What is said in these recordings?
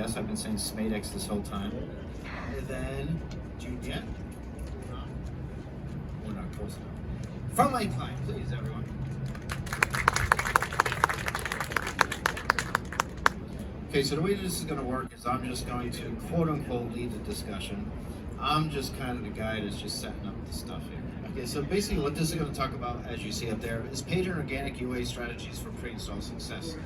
Yes, I've been saying Smadex this whole time. And then, Unar. Unar, close enough. From Incline, please, everyone. Okay, so the way this is going to work is I'm just going to quote-unquote lead the discussion. I'm just kind of the guy that's just setting up the stuff here. Okay, so basically what this is going to talk about, as you see up there, is paid and organic UA strategies for pre-install success.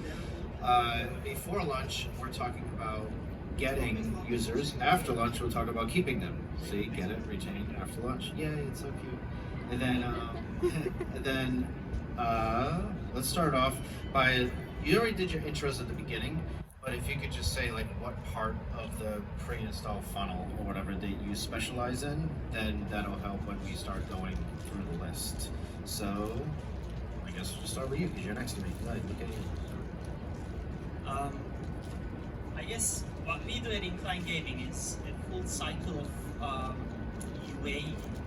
Before lunch, we're talking about getting users. After lunch, we'll talk about keeping them. See, get it, retain after lunch. Yay, it's so cute. And then, let's start off by, you already did your intros at the beginning, but if you could just say like what part of the pre-install funnel or whatever that you specialize in, then that'll help when we start going through the list. So, I guess we'll just start with you because you're next to me. Right, look at you. I guess what we do at Incline Gaming is a full cycle of UA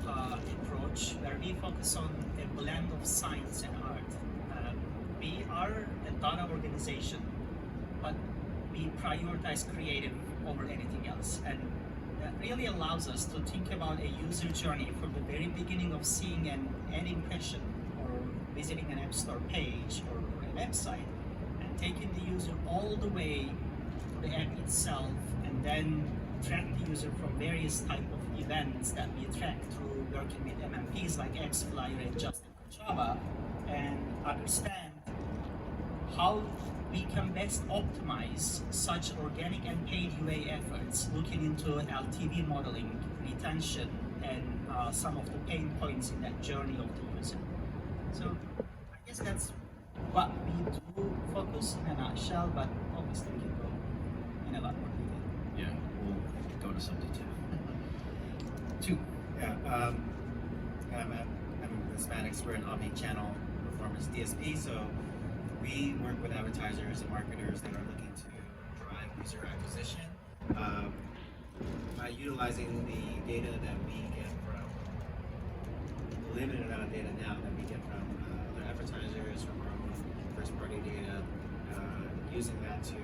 approach where we focus on a blend of science and art. We are a data organization, but we prioritize creative over anything else, and that really allows us to think about a user journey from the very beginning of seeing an ad impression or visiting an app store page or a website, and taking the user all the way to the app itself, and then track the user from various type of events that we track through working with MMPs like AppsFlyer and Justin Java, and understand how we can best optimize such organic and paid UA efforts, looking into LTV modeling, retention, and some of the pain points in that journey of the user. So I guess that's what we do focus in a nutshell, but obviously we can go in a lot more detail. Yeah, we'll go to some detail. Two. Yeah, I'm the Smadex. We're an omni-channel performance DSP, so we work with advertisers and marketers that are looking to drive user acquisition by utilizing the data that we get from the limited amount of data now that we get from other advertisers, from our own first-party data, using that to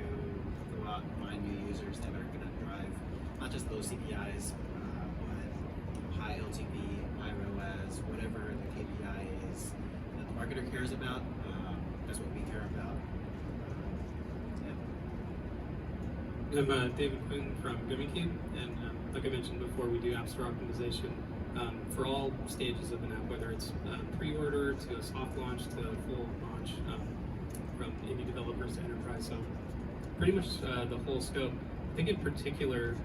go out and find new users that are going to drive not just low CPIs, but high LTV, high ROAS, whatever the KPI is that the marketer cares about. That's what we care about. I'm David Quinn from Gummicube, and like I mentioned before, we do App Store optimization for all stages of an app, whether it's pre-order to a soft launch to a full launch, from indie developers to enterprise. So pretty much the whole scope. I think in particular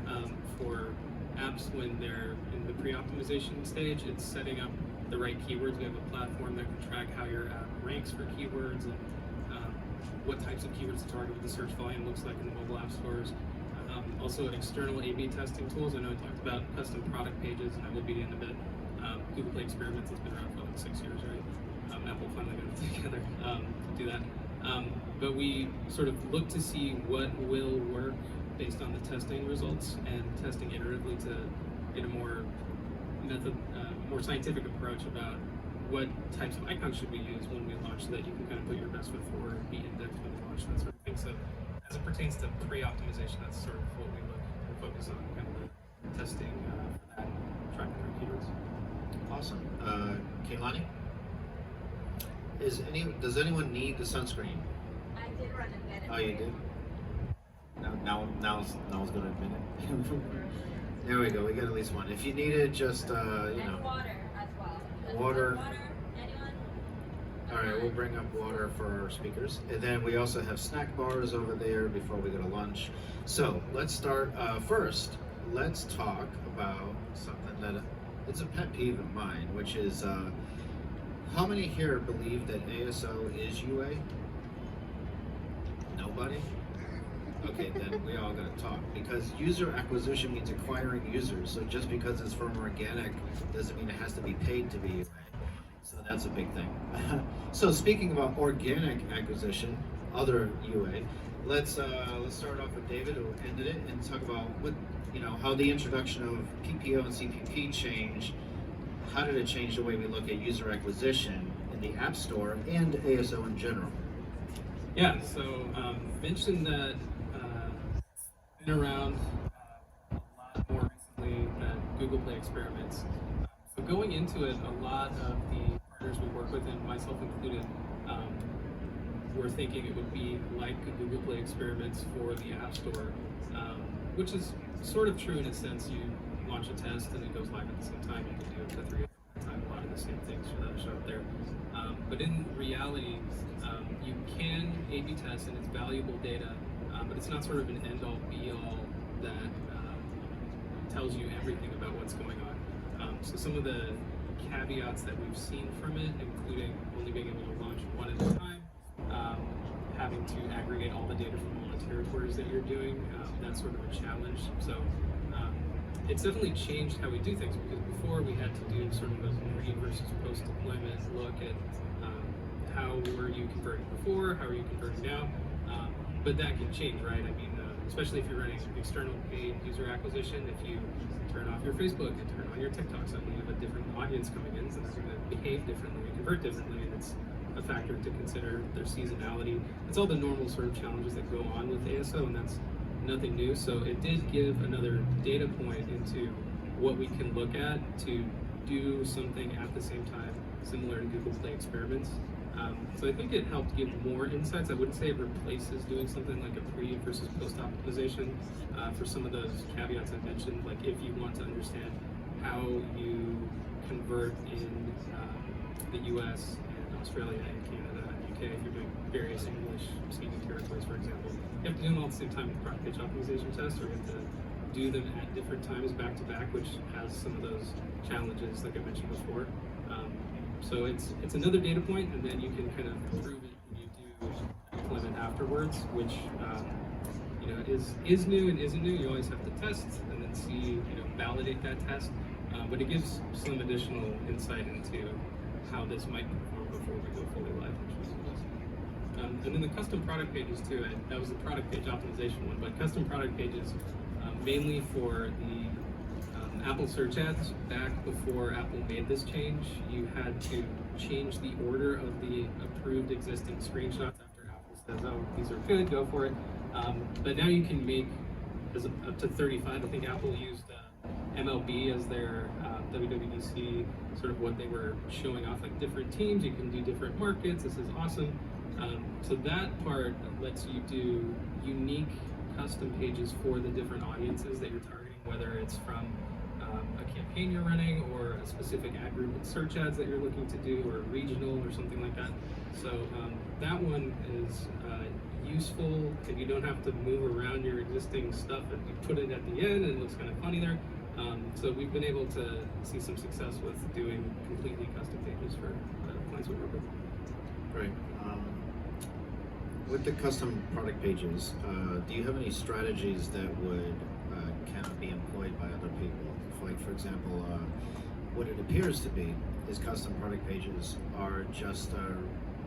for apps when they're in the pre-optimization stage, it's setting up the right keywords. We have a platform that can track how your app ranks for keywords and what types of keywords to target, what the search volume looks like in the mobile app stores. Also external A/B testing tools. I know we talked about custom product pages, and I will be in a bit. Google Play Experiments has been around for like 6 years, right? Apple finally got it together to do that. But we sort of look to see what will work based on the testing results and testing iteratively to get a more more scientific approach about what types of icons should we use when we launch, so that you can kind of put your best foot forward, be indexed when you launch, that sort of thing. So as it pertains to pre-optimization, that's sort of what we focus on, kind of the testing for that, tracking our keywords. Awesome. Kehlani? Does anyone need the sunscreen? I did run and get it. Oh, you did? Now it's going to admit it. There we go. We got at least one. If you need it, just you know. Water as well. Water. Water. Anyone? All right, we'll bring up water for our speakers, and then we also have snack bars over there before we go to lunch. So let's start first. Let's talk about something that it's a pet peeve of mine, which is how many here believe that ASO is UA? Nobody? Okay, then we all gotta talk, because user acquisition means acquiring users. So just because it's from organic doesn't mean it has to be paid to be UA. So that's a big thing. So speaking about organic acquisition, other UA, let's start off with David, who ended it, and talk about what, how the introduction of PPO and CPP changed. How did it change the way we look at user acquisition in the App Store and ASO in general? Yeah, so mentioned that been around a lot more recently than Google Play experiments. So going into it, a lot of the partners we work with, and myself included, were thinking it would be like Google Play experiments for the App Store, which is sort of true in a sense. You launch a test and it goes live at the same time. You can do it to 3 at a time. A lot of the same things show up there. But in reality, you can A/B test and it's valuable data, but it's not sort of an end-all, be-all that tells you everything about what's going on. So some of the caveats that we've seen from it, including only being able to launch one at a time, having to aggregate all the data from all the territories that you're doing, that's sort of a challenge. So it's definitely changed how we do things, because before we had to do sort of a pre versus post deployment look at how were you converting before, how are you converting now, but that can change, right? I mean, especially if you're running external paid user acquisition, if you turn off your Facebook and turn on your TikTok, suddenly you have a different audience coming in, so they're going to behave differently and convert differently, and it's a factor to consider, their seasonality. It's all the normal sort of challenges that go on with ASO, and that's nothing new. So it did give another data point into what we can look at to do something at the same time, similar to Google Play experiments. So I think it helped give more insights. I wouldn't say it replaces doing something like a pre versus post optimization for some of those caveats I mentioned, like if you want to understand how you convert in the US and Australia and Canada and UK, if you're doing various English-speaking territories, for example, you have to do them all at the same time with product page optimization tests, or you have to do them at different times back to back, which has some of those challenges like I mentioned before. So it's another data point, and then you can kind of prove it when you do deployment afterwards, which you know is new and isn't new. You always have to test and then see, validate that test, but it gives some additional insight into how this might perform before we go fully live, which is awesome. And then the custom product pages too. That was the product page optimization one, but custom product pages mainly for the Apple search ads. Back before Apple made this change, you had to change the order of the approved existing screenshots after Apple says, oh, these are good, go for it. But now you can make up to 35. I think Apple used MLB as their WWDC, sort of what they were showing off, like different teams. You can do different markets. This is awesome. So that part lets you do unique custom pages for the different audiences that you're targeting, whether it's from a campaign you're running or a specific ad group with search ads that you're looking to do, or regional or something like that. So that one is useful, and you don't have to move around your existing stuff, and you put it at the end and it looks kind of funny there. So we've been able to see some success with doing completely custom pages for clients we work with. Right. With the custom product pages, do you have any strategies that would cannot be employed by other people? Like, for example, what it appears to be is custom product pages are just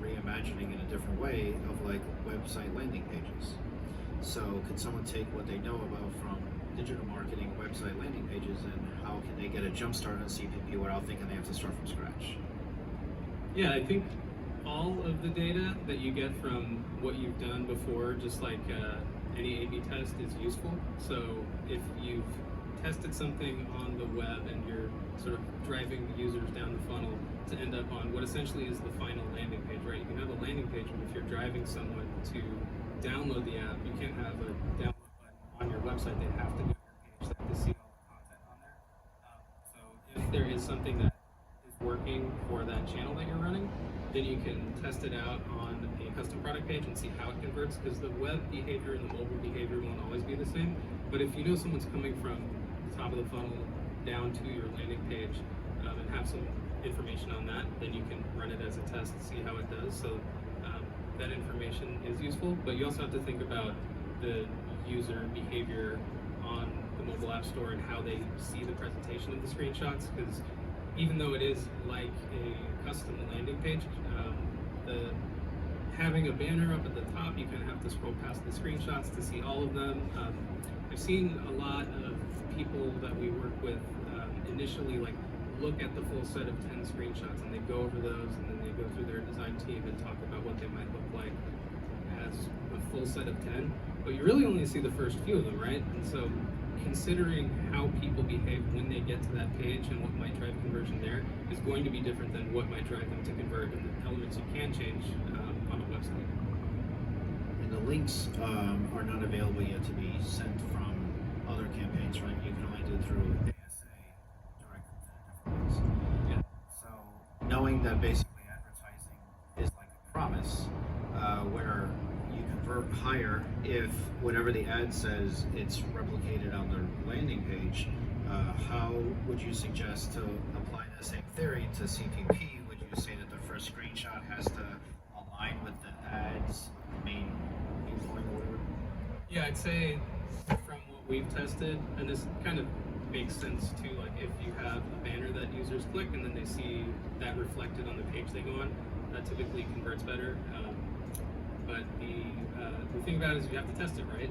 reimagining in a different way of like website landing pages. So could someone take what they know about from digital marketing website landing pages, and how can they get a jump start on CPP without thinking they have to start from scratch? Yeah, I think all of the data that you get from what you've done before, just like any A/B test, is useful. So if you've tested something on the web and you're sort of driving users down the funnel to end up on what essentially is the final landing page, right? You can have a landing page, but if you're driving someone to download the app, you can't have a download button on your website. They have to go to your page, they have to see all the content on there. So if there is something that is working for that channel that you're running, then you can test it out on a custom product page and see how it converts, because the web behavior and the mobile behavior won't always be the same. But if you know someone's coming from the top of the funnel down to your landing page and have some information on that, then you can run it as a test to see how it does. So that information is useful, but you also have to think about the user behavior on the mobile app store and how they see the presentation of the screenshots, because even though it is like a custom landing page, having a banner up at the top, you kind of have to scroll past the screenshots to see all of them. I've seen a lot of people that we work with initially look at the full set of 10 screenshots, and they go over those, and then they go through their design team and talk about what they might look like as a full set of 10. but you really only see the first few of them, right? And so considering how people behave when they get to that page and what might drive conversion there is going to be different than what might drive them to convert, and the elements you can change on a website. And the links are not available yet to be sent from other campaigns, right? You can only do it through ASA directly to different links. Yeah. So knowing that basically advertising is like a promise, where you convert higher if whatever the ad says it's replicated on the landing page, how would you suggest to apply that same theory to CPP? Would you say that the first screenshot has to align with the ad's main viewpoint or whatever? Yeah, I'd say from what we've tested, and this kind of makes sense too, like if you have a banner that users click and then they see that reflected on the page they go on, that typically converts better. But the thing about it is you have to test it, right?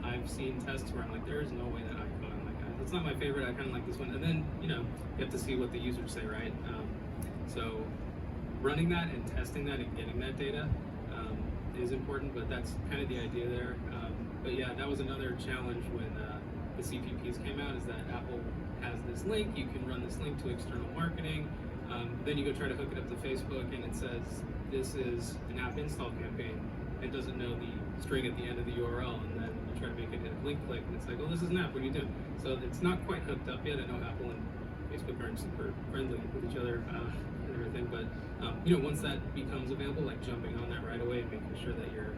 I've seen tests where I'm like, there's no way that icon, like, it's not my favorite, I kind of like this one. And then, you have to see what the users say, right? So running that and testing that and getting that data is important, but that's kind of the idea there. But yeah, that was another challenge when the CPPs came out, is that Apple has this link, you can run this link to external marketing, then you go try to hook it up to Facebook and it says, this is an app install campaign. It doesn't know the string at the end of the URL, and then you try to make it a link click, and it's like, oh, this is an app, what are you doing? So it's not quite hooked up yet. I know Apple and Facebook aren't super friendly with each other and everything, but once that becomes available, like jumping on that right away and making sure that your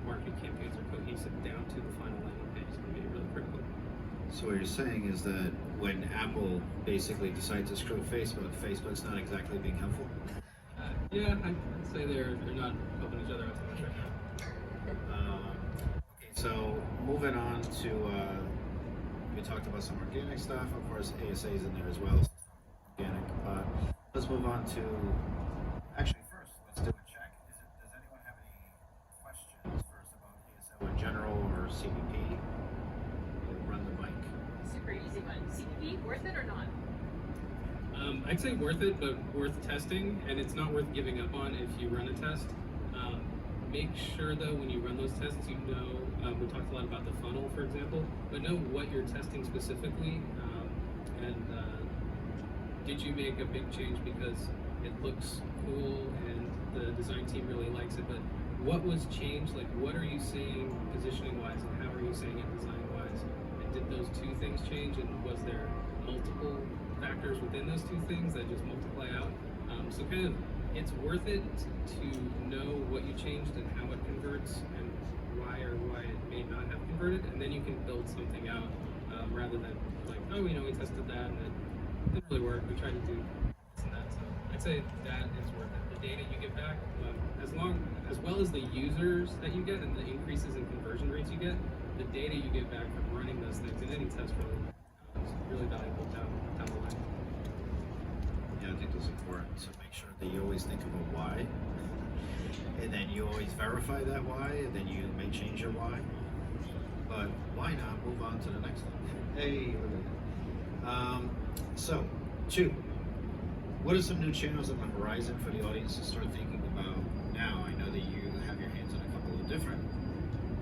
marketing campaigns are cohesive down to the final landing page is going to be really critical. So what you're saying is that when Apple basically decides to screw Facebook, Facebook's not exactly being helpful? Yeah, I'd say they're not helping each other out too much right now. Okay, so moving on to, we talked about some organic stuff. Of course, ASA is in there as well. Organic. Let's move on to, actually first, let's do a check. Does anyone have any questions first about ASO in general or CPP? We'll run the mic. Super easy one. CPP, worth it or not? I'd say worth it, but worth testing, and it's not worth giving up on if you run a test. Make sure though, when you run those tests, we talked a lot about the funnel, for example, but know what you're testing specifically, and did you make a big change because it looks cool and the design team really likes it, but what was changed? Like, what are you seeing positioning wise, and how are you seeing it design wise? And did those two things change, and was there multiple factors within those two things that just multiply out? So kind of, it's worth it to know what you changed and how it converts and why it may not have converted, and then you can build something out rather than like, oh, we tested that and it didn't really work, we tried to do this and that. So I'd say that is worth it. The data you get back, as well as the users that you get and the increases in conversion rates you get, the data you get back from running those things in any test is really valuable down the line. Yeah, I think that's important. So make sure that you always think of a why, and then you always verify that why, and then you may change your why. But why not move on to the next one? Hey, look at that. So, 2. What are some new channels on the horizon for the audience to start thinking about now? I know that you have your hands on a couple of different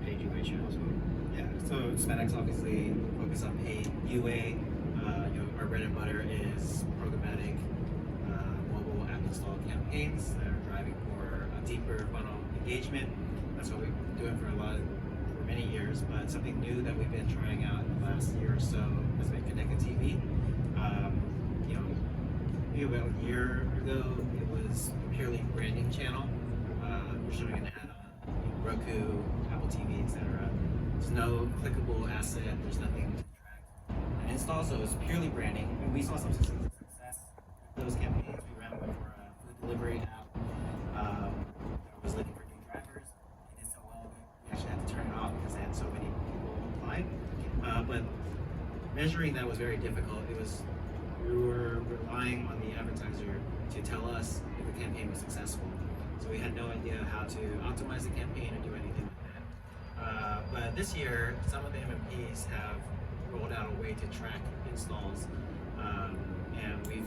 paid UA channels. Yeah, so Smadex obviously focus on paid UA. Our bread and butter is programmatic mobile app install campaigns that are driving for a deeper funnel engagement. That's what we've been doing for many years, but something new that we've been trying out in the last year or so has been Connected TV. Maybe about a year ago, it was a purely branding channel. We're showing an ad on Roku, Apple TV, etc. There's no clickable asset. There's nothing to track and install, so it's purely branding. And we saw some success with those campaigns. We ran one for a food delivery app that was looking for new drivers. It did so well that we actually had to turn it off because they had so many people apply. But measuring that was very difficult. We were relying on the advertiser to tell us if the campaign was successful. So we had no idea how to optimize the campaign or do anything with that. But this year, some of the MMPs have rolled out a way to track installs, and we've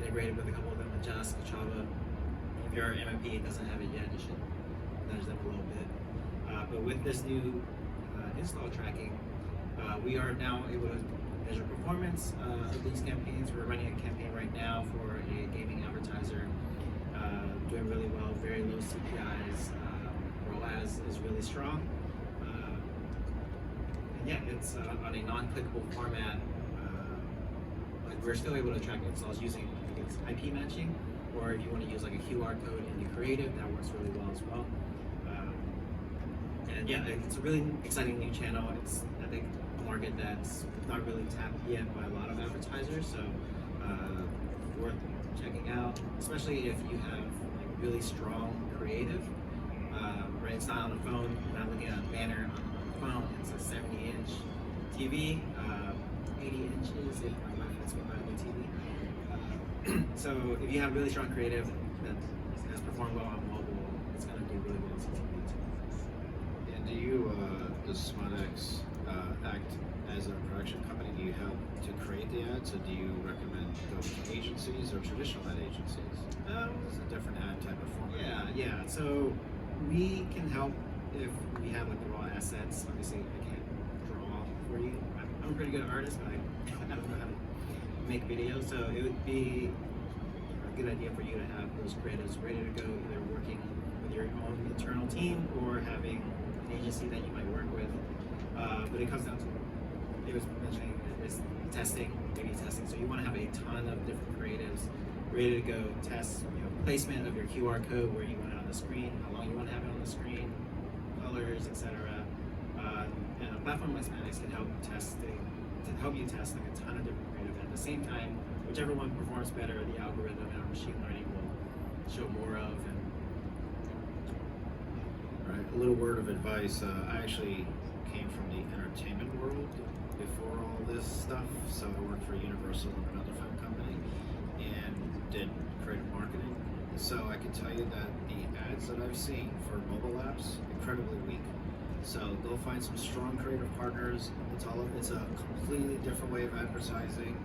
integrated with a couple of them, Adjust, Chava. If your MMP doesn't have it yet, you should nudge them a little bit. But with this new install tracking, we are now able to measure performance of these campaigns. We're running a campaign right now for a gaming advertiser, doing really well, very low CPIs, ROAS is really strong. And yeah, it's on a non-clickable format. Like we're still able to track installs using, I think it's IP matching, or if you want to use like a QR code in the creative, that works really well as well. And yeah, it's a really exciting new channel. It's, I think, a market that's not really tapped yet by a lot of advertisers, so worth checking out, especially if you have like really strong creative. Right, it's not on the phone. You're not looking at a banner on the phone. It's a 70-inch TV, 80 inches if my wife with my new TV. So if you have really strong creative that has performed well on mobile, it's going to do really well on CTV too. And do you, does Smadex act as a production company? Do you help to create the ads, or do you recommend going to agencies or traditional ad agencies? It's a different ad type of format. Yeah. So we can help if we have like the raw assets. Obviously, I can't draw for you. I'm a pretty good artist, but I don't know how to make videos. So it would be a good idea for you to have those creatives ready to go, either working with your own internal team or having an agency that you might work with. But it comes down to, it was mentioning, is testing, maybe testing. So you want to have a ton of different creatives ready to go. Test, placement of your QR code, where you want it on the screen, how long you want to have it on the screen, colors, etc. And a platform like Smadex can help you test like a ton of different creative. At the same time, whichever one performs better, the algorithm and our machine learning will show more of. And Right. A little word of advice. I actually came from the entertainment world before all this stuff. So I worked for Universal and another film company and did creative marketing. So I can tell you that the ads that I've seen for mobile apps, incredibly weak. So go find some strong creative partners. It's a completely different way of advertising.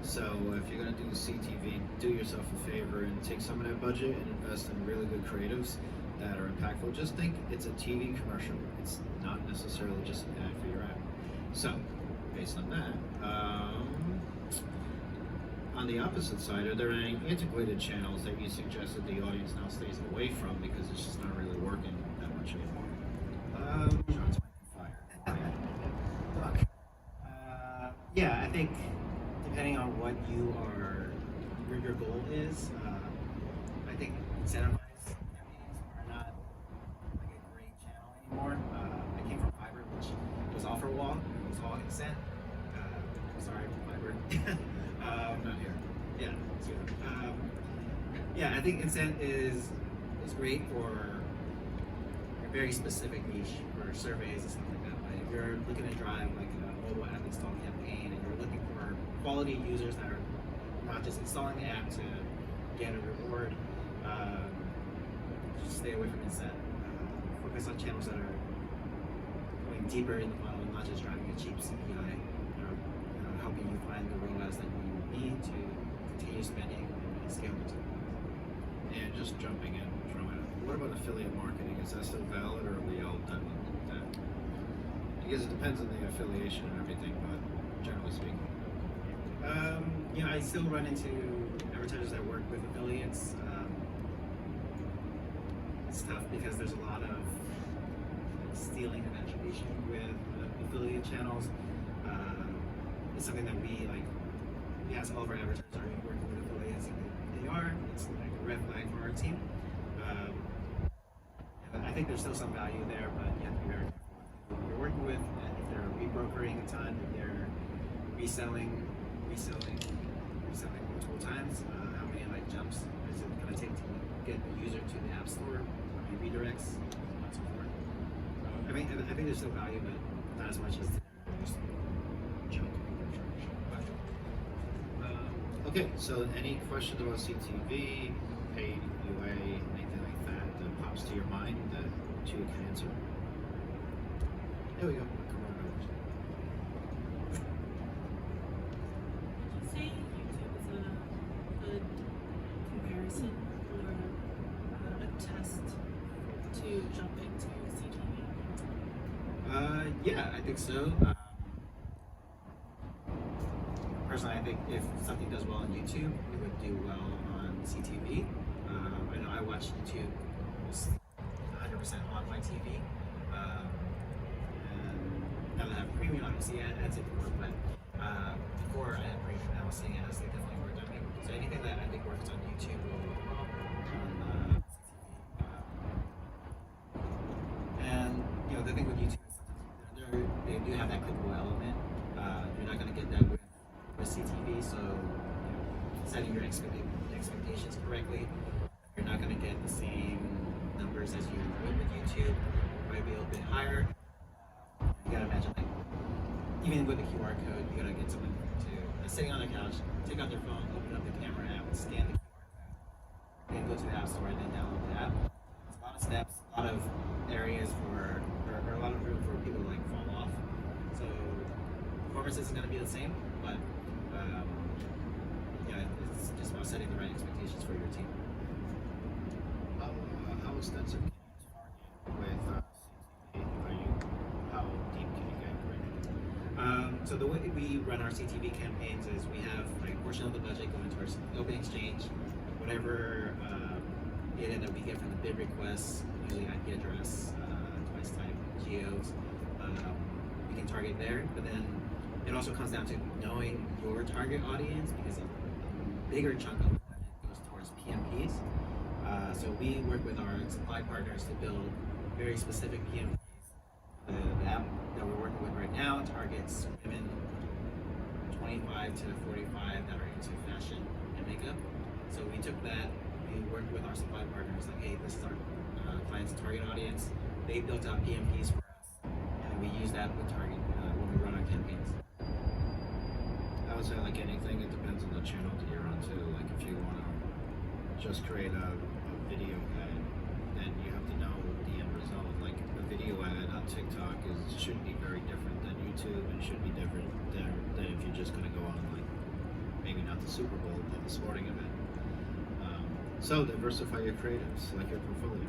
So if you're gonna do CTV, do yourself a favor and take some of that budget and invest in really good creatives that are impactful. Just think it's a TV commercial. It's not necessarily just an ad for your app. So based on that, on the opposite side, are there any antiquated channels that you suggested the audience now stays away from because it's just not really working that much anymore? Shots might be fired. Look, yeah, I think depending on what your goal is, I think incentivized campaigns are not like a great channel anymore. I came from Fiverr, which was offer wall. It was all incent. Sorry, Fiverr. Not here. Yeah. So, yeah, I think incent is great for a very specific niche for surveys and stuff like that. But if you're looking to drive like a mobile app install campaign and you're looking for quality users that are not just installing the app to get a reward, just stay away from incent. Focus on channels that are going deeper in the funnel and not just driving a cheap CPI. Helping you find the ROAS that you need to continue spending and scale it. And just jumping in, what about affiliate marketing? Is that still valid, or are we all done with that? Because it depends on the affiliation and everything, but generally speaking. I still run into advertisers that work with affiliates. It's tough because there's a lot of stealing of attribution with affiliate channels. It's something that we ask all of our advertisers, are you working with affiliates? And they are. It's like a red flag for our team. I think there's still some value there, but you have to be very careful with who you're working with, and if they're rebrokering a ton, if they're reselling multiple times, how many jumps is it going to take to get the user to the app store, how many redirects, and so forth. I think there's still value, but not as much as just jump. Okay, so any questions about CTV, paid UA, anything like that pops to your mind that you can answer? There we go. Come on over. Would you say YouTube is a good comparison or a test to jumping to CTV? Yeah, I think so. Personally, I think if something does well on YouTube, it would do well on CTV. I know I watch YouTube almost 100% on my TV. And now that I have premium, I don't see ads anymore. But before I had premium, I was seeing ads. They definitely worked on me. So anything that I think works on YouTube will work well on CTV. And the thing with YouTube is they do have that clickable element. You're not going to get that with CTV, so setting your expectations correctly, you're not going to get the same numbers as you would with YouTube. It might be a little bit higher. You got to imagine, like, even with the QR code, you got to get someone to sitting on the couch, take out their phone, open up the camera app, scan the QR code, then go to the App Store and then download the app. It's a lot of steps, a lot of areas or a lot of room for people to like fall off. So performance isn't going to be the same, but it's just about setting the right expectations for your team. How extensive can you target with CTV? How deep can you get right? So the way we run our CTV campaigns is we have like a portion of the budget going towards open exchange, whatever data that we get from the bid requests, usually IP address, device type, geos, we can target there. But then it also comes down to knowing your target audience, because a bigger chunk of the budget goes towards PMPs. So we work with our supply partners to build very specific PMPs. The app that we're working with right now targets women 25 to 45 that are into fashion and makeup. So we took that, we worked with our supply partners, like, hey, this is our client's target audience. They built out PMPs for us, and we use that with target when we run our campaigns. I would say, like anything, it depends on the channel that you're on too. Like if you want to just create a video ad, then you have to know the end result. Like a video ad on TikTok should be very different than YouTube, and should be different than if you're just going to go on, like, maybe not the Super Bowl, but the sporting event. So diversify your creatives, like your portfolio.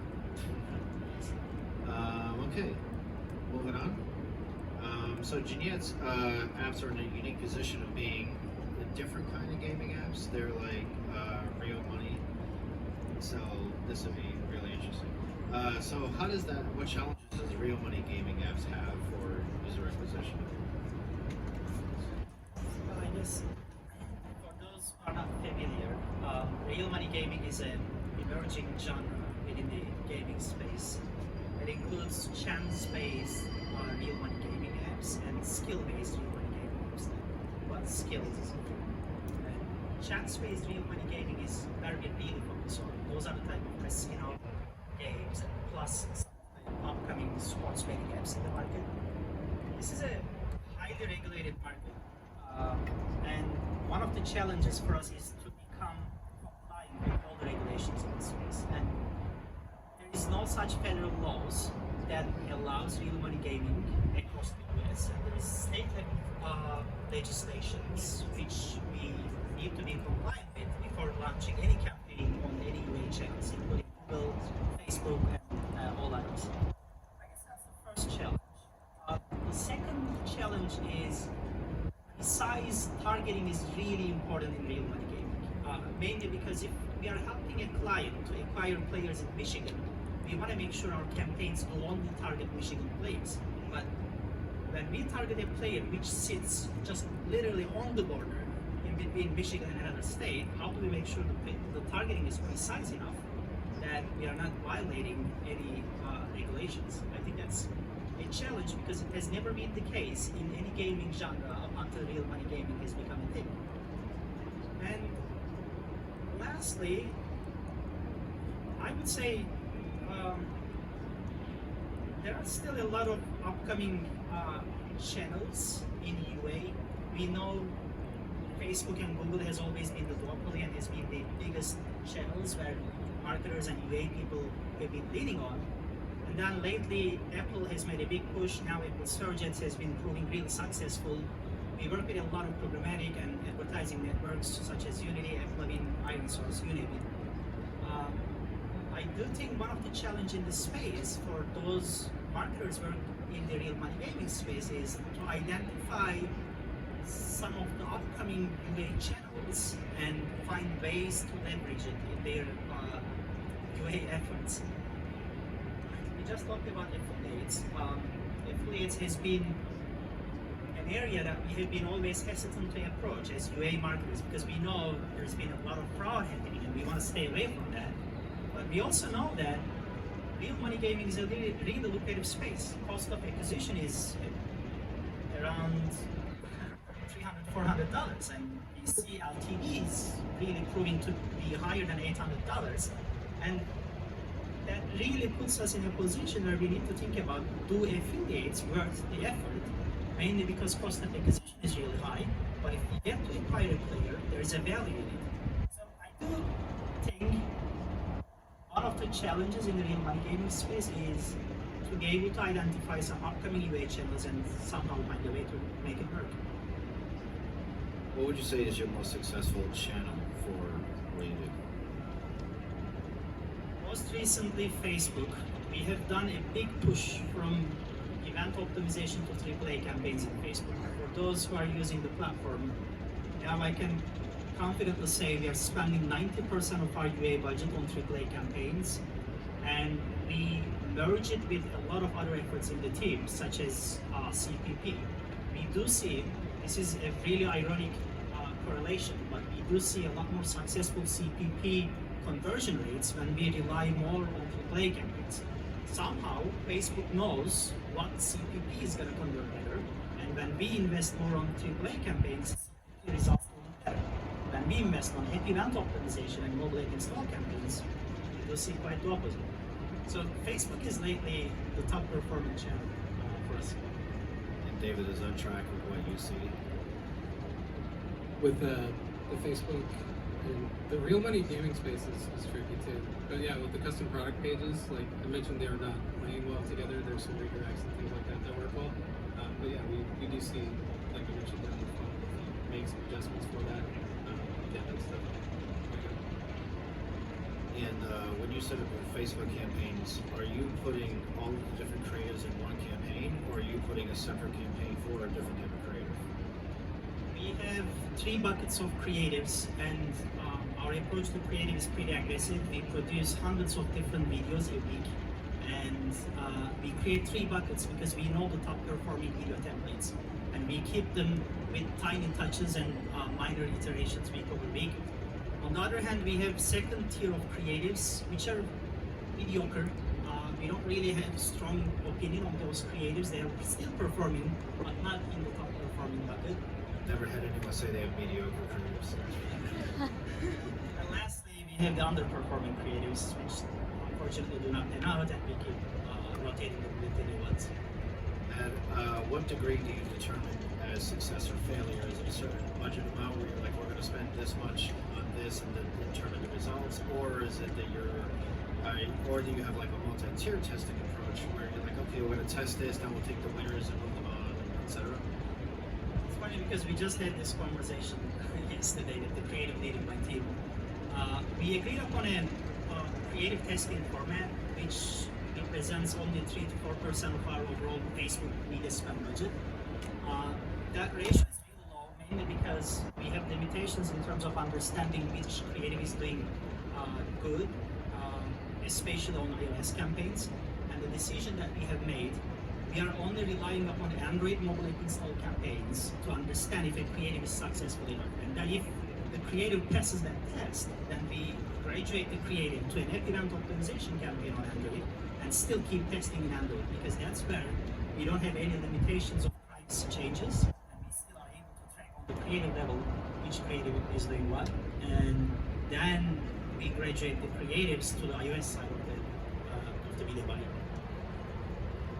Okay, moving on. So Cuneyt's apps are in a unique position of being a different kind of gaming apps. They're like real money. So this would be really interesting. So what challenges does real money gaming apps have for user acquisition? Well, I guess for those who are not familiar, real money gaming is an emerging genre within the gaming space. It includes chance-based real money gaming apps and skill-based real money gaming apps. What skills is it? Chance-based real money gaming is where we really focus on. Those are the type of casino games, and plus upcoming sports betting apps in the market. This is a highly regulated market, and one of the challenges for us is to become compliant with all the regulations in this space. And there is no such federal laws that allows real money gaming across the US, and there is state level legislations which we need to be compliant with before launching any campaign on any UA channels, including Google, Facebook, and all others. I guess that's the first challenge. The second challenge is, besides targeting is really important in real money gaming, mainly because if we are helping a client to acquire players in Michigan, we want to make sure our campaigns only target Michigan players. But when we target a player which sits just literally on the border in between Michigan and another state, how do we make sure the targeting is precise enough that we are not violating any regulations? I think that's a challenge because it has never been the case in any gaming genre up until real money gaming has become a thing. And lastly, I would say there are still a lot of upcoming channels in UA. We know Facebook and Google has always been the duopoly and has been the biggest channels where marketers and UA people have been leading on. And then lately, Apple has made a big push. Now Apple Surgeons has been proving really successful. We work with a lot of programmatic and advertising networks such as Unity, Applovin, IronSource, you name it. I do think one of the challenges in the space for those marketers who are in the real money gaming space is to identify some of the upcoming UA channels and find ways to leverage it in their UA efforts. We just talked about affiliates. Affiliates has been an area that we have been always hesitant to approach as UA marketers because we know there's been a lot of fraud happening and we want to stay away from that. But we also know that real money gaming is a really lucrative space. Cost of acquisition is around $300, $400, and we see LTVs really proving to be higher than $800, and that really puts us in a position where we need to think about, do affiliates worth the effort, mainly because cost of acquisition is really high, but if you get to acquire a player, there is a value in it. So I do think one of the challenges in the real money gaming space is to be able to identify some upcoming UA channels and somehow find a way to make it work. What would you say is your most successful channel for what you do? Most recently, Facebook. We have done a big push from event optimization to AAA campaigns in Facebook. For those who are using the platform, now I can confidently say we are spending 90% of our UA budget on AAA campaigns, and we merge it with a lot of other efforts in the team, such as CPP. We do see, this is a really ironic correlation, but we do see a lot more successful CPP conversion rates when we rely more on AAA campaigns. Somehow, Facebook knows what CPP is going to convert better, and when we invest more on AAA campaigns, the results will look better. When we invest on event optimization and mobile app install campaigns, we do see quite the opposite. So Facebook is lately the top performing channel for us. And David, is that track with what you see? With the Facebook and the real money gaming space is tricky too. But yeah, with the custom product pages, like I mentioned, they are not playing well together. There's some redirects and things like that that work well. But yeah, we do see, like I mentioned, down the phone, make some adjustments for that. Yeah, that's stuff. And when you set up your Facebook campaigns, are you putting all of the different creatives in one campaign, or are you putting a separate campaign for a different type of creative? We have 3 buckets of creatives, and our approach to creative is pretty aggressive. We produce hundreds of different videos a week, and we create 3 buckets because we know the top performing video templates, and we keep them with tiny touches and minor iterations week over week. On the other hand, we have second tier of creatives, which are mediocre. We don't really have a strong opinion on those creatives. They are still performing, but not in the top performing bucket. Never had anyone say they have mediocre creatives. And lastly, we have the underperforming creatives, which unfortunately do not pan out, and we keep rotating them with the new ones. At what degree do you determine as success or failure? Is it a certain budget amount where you're like, we're going to spend this much on this and then determine the results, or is it that or do you have like a multi-tier testing approach where you're like, okay, we're going to test this, then we'll take the winners and move them on, etc. It's funny because we just had this conversation yesterday with the creative lead in my team. We agreed upon a creative testing format which represents only 3 to 4% of our overall Facebook media spend budget. That ratio is really low, mainly because we have limitations in terms of understanding which creative is doing good, especially on iOS campaigns. And the decision that we have made, we are only relying upon Android mobile app install campaigns to understand if a creative is successful enough. And then if the creative passes that test, then we graduate the creative to an app event optimization campaign on Android and still keep testing in Android, because that's where we don't have any limitations of price changes, and we still are able to track on the creative level which creative is doing what. And then we graduate the creatives to the iOS side of the media buyer.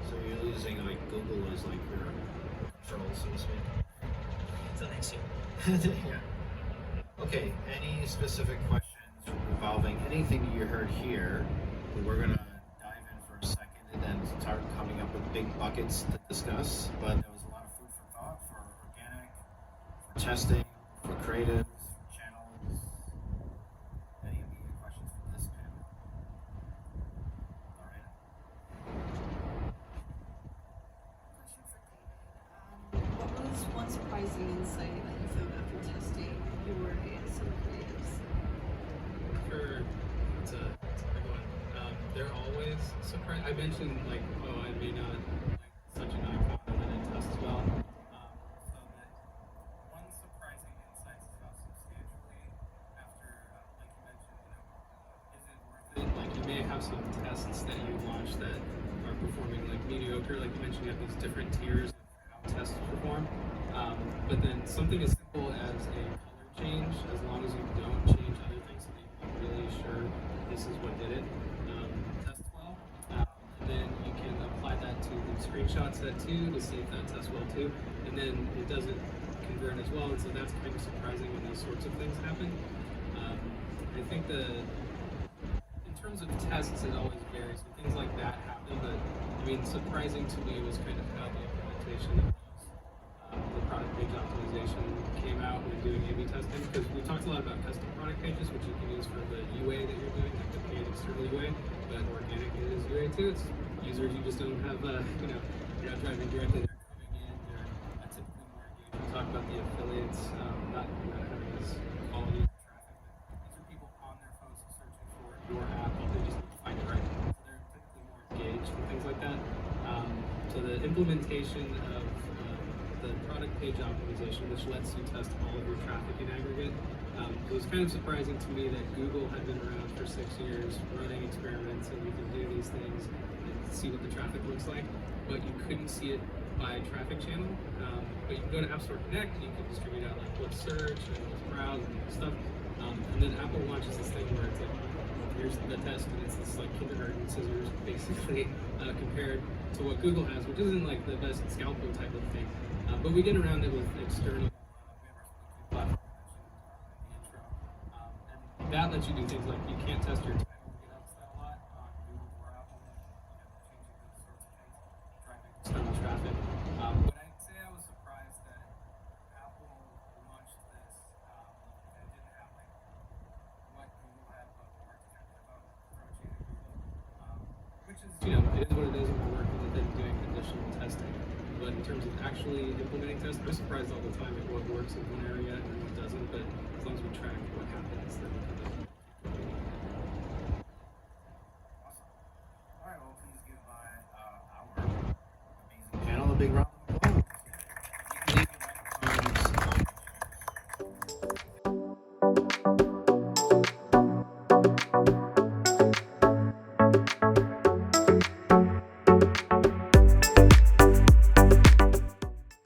So you're using like Google as like your control, so to speak. So next year. Yeah. Okay, any specific questions involving anything you heard here? We're going to dive in for a second and then start coming up with big buckets to discuss, but there was a lot of food for thought for organic, for testing, for creatives, for channels. Any immediate questions from this panel? surprising insight that you found after testing your ASM creatives? Sure. It's a big one. They're always surprised. I mentioned like, oh, I may not like such an icon and then it tests well. So that one surprising insight is how substantially after, like you mentioned, is it worth it? Like you may have some tests that you launch that are performing like mediocre. Like you mentioned, you have these different tiers of how tests perform. But then something as simple as a color change, as long as you don't change other things so that you're really sure this is what did it, tests well. And then you can apply that to the screenshot set too to see if that tests well too. And then it doesn't convert as well, and so that's kind of surprising when those sorts of things happen. I think in terms of tests, it always varies. So things like that happen, but I mean, surprising to me was kind of how the implementation of the product page optimization came out when doing A/B testing, because we talked a lot about custom product pages, which you can use for the UA that you're doing, like the paid external UA, but organic is UA too. It's users you just don't have, you're not driving directly, they're coming in, they're typically more engaged. We talked about the affiliates, not having this quality of traffic, but these are people on their phones searching for your app, they just need to find it right. So they're typically more engaged and things like that. So the implementation of the product page optimization, which lets you test all of your traffic in aggregate. It was kind of surprising to me that Google had been around for 6 years running experiments and you can do these things and see what the traffic looks like, but you couldn't see it by traffic channel. But you can go to App Store Connect and you can distribute out like what's search and what's browse and stuff. And then Apple launches this thing where it's like, here's the test, and it's this like kindergarten scissors basically compared to what Google has, which isn't like the best scalpel type of thing. But we get around it with external. We have our platform in the intro, and that lets you do things like you can't test your title to get upset a lot on Google or Apple, changing those sorts of things, driving external traffic. But I'd say I was surprised that Apple launched this and it didn't have like what Google had, but more to kind of approaching Google, which is it is what it is when we're working with it and doing additional testing. But in terms of actually implementing tests, I'm surprised all the time at what works in one area and what doesn't, but as long as we track what happens, then we can